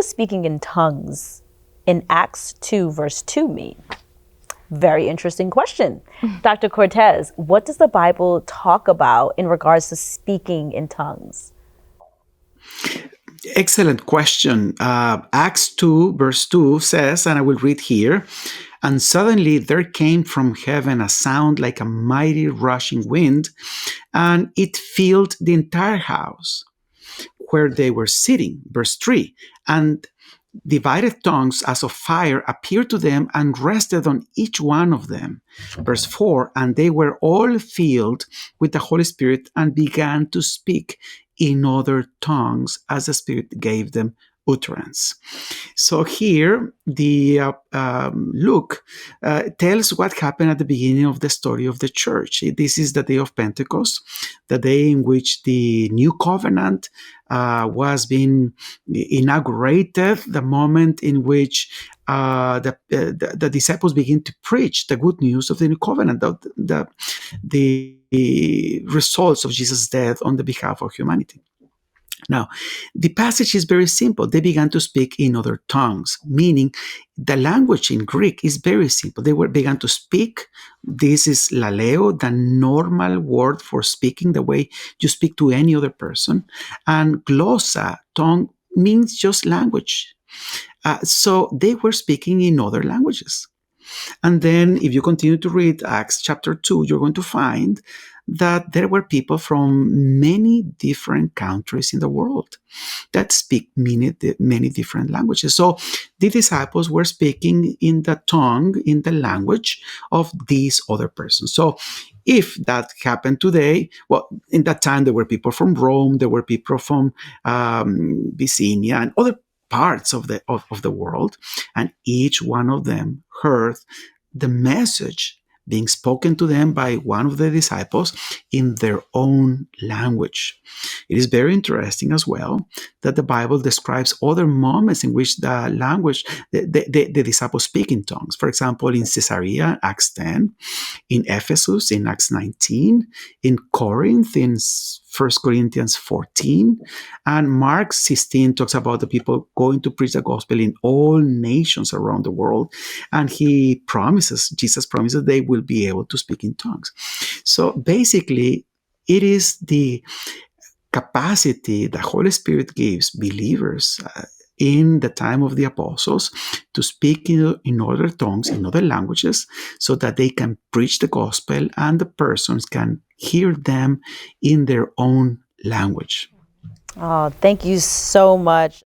does speaking in tongues in Acts 2, verse 2 mean? Very interesting question. Dr. Cortez, what does the Bible talk about in regards to speaking in tongues? Excellent question. Acts 2, verse 2 says, and I will read here, and suddenly there came from heaven a sound like a mighty rushing wind, and it filled the entire house where they were sitting. Verse 3, and divided tongues as of fire appeared to them and rested on each one of them. Verse 4, and they were all filled with the Holy Spirit and began to speak in other tongues as the Spirit gave them utterance. So here, the Luke tells what happened at the beginning of the story of the church. This is the day of Pentecost, the day in which the new covenant was being inaugurated, the moment in which the disciples begin to preach the good news of the new covenant, the results of Jesus' death on the behalf of humanity. Now, the passage is very simple. They began to speak in other tongues, meaning the language in Greek is very simple. They began to speak. This is laleo, the normal word for speaking, the way you speak to any other person. And glossa, tongue, means just language. So they were speaking in other languages. And then if you continue to read Acts chapter 2, you're going to find that there were people from many different countries in the world that speak many different languages. So the disciples were speaking in the tongue, in the language of these other persons. So if that happened today, well, in that time there were people from Rome, there were people from Bithynia and other parts of the world, and each one of them heard the message being spoken to them by one of the disciples in their own language. It is very interesting as well that the Bible describes other moments in which the disciples speak in tongues. For example, in Caesarea, Acts 10, in Ephesus, in Acts 19, in Corinth, in 1 Corinthians 14, and Mark 16 talks about the people going to preach the gospel in all nations around the world. And Jesus promises they will be able to speak in tongues. So basically, it is the capacity the Holy Spirit gives believers in the time of the apostles to speak in other tongues, in other languages, so that they can preach the gospel and the persons can hear them in their own language. Oh, thank you so much.